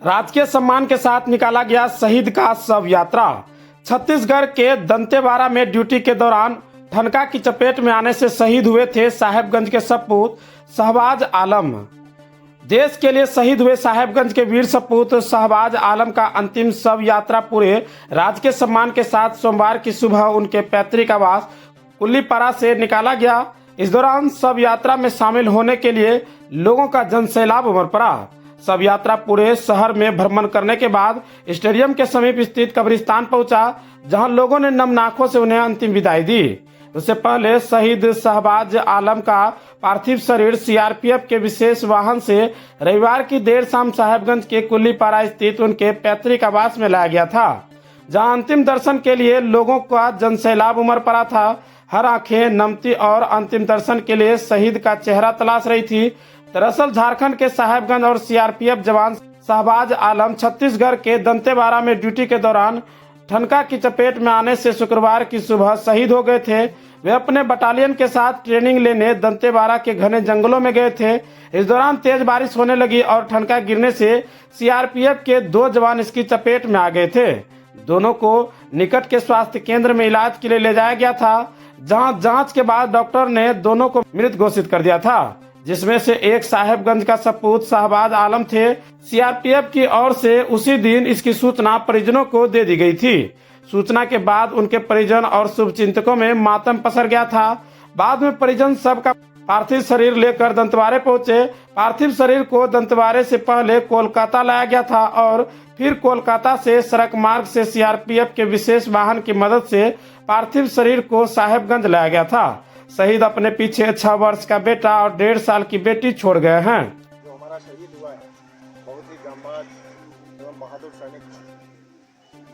राजकीय सम्मान के साथ निकाला गया शहीद का शव यात्रा। छत्तीसगढ़ के दंतेवाड़ा में ड्यूटी के दौरान ठनका की चपेट में आने से शहीद हुए थे साहेबगंज के सपूत शहबाज आलम। देश के लिए शहीद हुए साहेबगंज के वीर सपूत शहबाज आलम का अंतिम शव यात्रा पूरे राजकीय सम्मान के साथ सोमवार की सुबह उनके पैतृक आवास कुल्लीपारा से निकाला गया। इस दौरान शव यात्रा में शामिल होने के लिए लोगों का जनसैलाब उमड़ पड़ा। शव यात्रा पूरे शहर में भ्रमण करने के बाद स्टेडियम के समीप स्थित कब्रिस्तान पहुंचा, जहां लोगों ने नम आंखों से उन्हें अंतिम विदाई दी। उससे पहले शहीद शहबाज आलम का पार्थिव शरीर सीआरपीएफ के विशेष वाहन से रविवार की देर शाम साहेबगंज के कुल्लीपारा स्थित उनके पैतृक आवास में लाया गया था, जहां अंतिम दर्शन के लिए लोगों का जनसैलाब उमड़ पड़ा था। हर आंखें नमती और अंतिम दर्शन के लिए शहीद का चेहरा तलाश रही थी। दरअसल झारखंड के साहेबगंज और सीआरपीएफ जवान शहबाज आलम छत्तीसगढ़ के दंतेवाड़ा में ड्यूटी के दौरान ठनका की चपेट में आने से शुक्रवार की सुबह शहीद हो गए थे। वे अपने बटालियन के साथ ट्रेनिंग लेने दंतेवाड़ा के घने जंगलों में गए थे। इस दौरान तेज बारिश होने लगी और ठनका गिरने से सीआरपीएफ के 2 जवान इसकी चपेट में आ गए थे। दोनों को निकट के स्वास्थ्य केंद्र में इलाज के लिए ले जाया गया था, जहां जांच के बाद डॉक्टर ने दोनों को मृत घोषित कर दिया था, जिसमें से एक साहेबगंज का सपूत शहबाज आलम थे। सीआरपीएफ की ओर से उसी दिन इसकी सूचना परिजनों को दे दी गई थी। सूचना के बाद उनके परिजन और शुभचिंतकों में मातम पसर गया था। बाद में परिजन सबका पार्थिव शरीर लेकर दंतेवाड़े पहुंचे। पार्थिव शरीर को दंतेवाड़े से पहले कोलकाता लाया गया था और फिर कोलकाता से सड़क मार्ग से सीआरपीएफ के विशेष वाहन की मदद से पार्थिव शरीर को साहेबगंज लाया गया था। शहीद अपने पीछे 6 वर्ष का बेटा और 1.5 साल की बेटी छोड़ गए हैं। जो हमारा शहीद हुआ है बहुत ही जांबाज एवं बहादुर सैनिक था।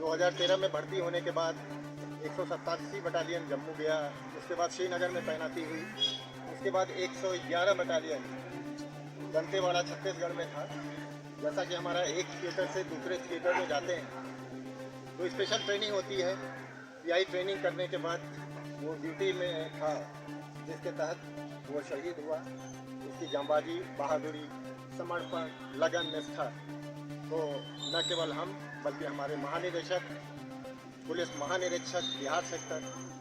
2013 में भर्ती होने के बाद 187 बटालियन जम्मू गया, उसके बाद श्रीनगर में तैनाती हुई, उसके बाद 111 बटालियन दंतेवाड़ा छत्तीसगढ़ में था। जैसा कि हमारा एक थिएटर से दूसरे थिएटर में जाते हैं तो स्पेशल ट्रेनिंग होती है। पीआई ट्रेनिंग करने के बाद वो ड्यूटी में था, जिसके तहत वो शहीद हुआ। उसकी जांबाजी, बहादुरी, समर्पण, लगन, निष्ठा तो न केवल हम बल्कि हमारे महानिदेशक, पुलिस महानिरीक्षक बिहार सेक्टर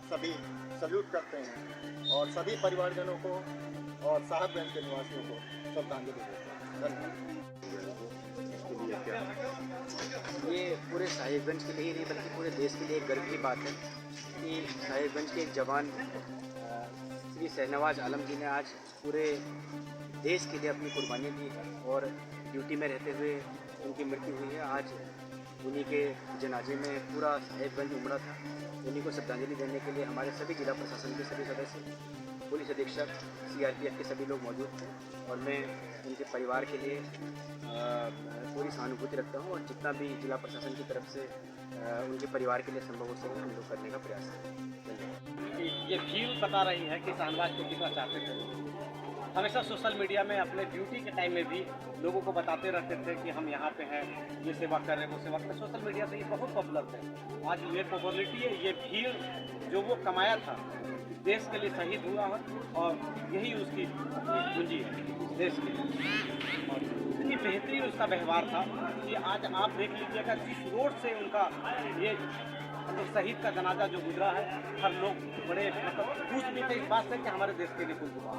सभी सल्यूट करते हैं और सभी परिवारजनों को और साहेबगंज के निवासियों को श्रद्धांजलि देते हैं। धन्यवाद। ये पूरे साहिबगंज के लिए नहीं बल्कि पूरे देश के लिए एक गर्व की बात है कि साहिबगंज के एक जवान श्री शहनवाज आलम जी ने आज पूरे देश के लिए अपनी कुर्बानी दी है और ड्यूटी में रहते हुए उनकी मृत्यु हुई है। आज उन्हीं के जनाजे में पूरा साहिबगंज उमड़ा था। उन्हीं को श्रद्धांजलि देने के लिए हमारे सभी जिला प्रशासन के सभी सदस्य, पुलिस अधीक्षक, सीआरपीएफ के सभी लोग मौजूद थे और मैं उनके परिवार के लिए पूरी सहानुभूति रखता हूं और जितना भी जिला प्रशासन की तरफ से उनके परिवार के लिए संभव हो सके हम लोग करने का प्रयास करें। ये फील बता रही है कि शहनवाज को कितना चाहते थे। हमेशा सोशल मीडिया में अपने ड्यूटी के टाइम में भी लोगों को बताते रहते थे कि हम यहाँ पे हैं, ये सेवा कर रहे हैं, वो सेवा कर रहे हैं। सोशल मीडिया से ये बहुत पॉपुलर थे। आज ये पॉपुलरिटी है, ये भीड़ जो वो कमाया था देश के लिए शहीद हुआ है और यही उसकी पूंजी है देश के लिए। और इतनी बेहतरीन उसका व्यवहार था कि आज आप देख लीजिएगा जिस रोड से उनका ये मतलब शहीद का जनाजा जो गुजरा है, हर लोग बड़े मतलब खुश भी थे इस बात से कि हमारे देश के लिए कुछ हुआ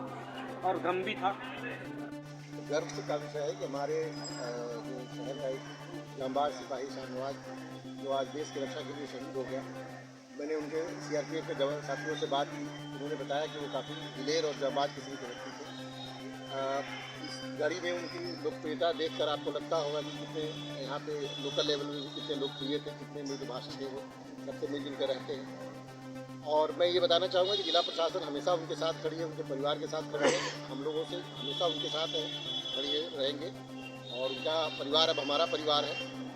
और गम भी था। गर्व का विषय है कि हमारे जो शहर का एक जांबाज सिपाही शहनवाज जो आज देश की रक्षा के लिए शहीद हो गया। मैंने उनके सीआरपीएफ के जवान साथियों से बात की। उन्होंने बताया कि वो काफ़ी दिलेर और जांबाज किस्म के व्यक्ति थे। इस घड़ी में उनकी लोकप्रियता देखकर आपको लगता होगा कि कितने यहाँ पे लोकल लेवल में भी कितने लोकप्रिय थे, कितने मृदुभाषी थे, वो सबसे मिलजुल कर रहते हैं। और मैं ये बताना चाहूँगा कि जिला प्रशासन हमेशा उनके साथ खड़ी है, उनके परिवार के साथ खड़ी है। हम लोगों से हमेशा उनके साथ है, खड़ी है, रहेंगे और उनका परिवार अब हमारा परिवार है।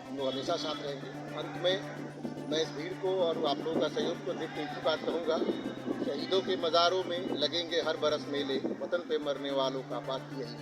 हम लोग हमेशा साथ रहेंगे। अंत में मैं इस भीड़ को और आप लोगों का सहयोग को देख के एक ही बात कहूँगा, शहीदों के मज़ारों में लगेंगे हर बरस मेले, वतन पे मरने वालों का बाकी यही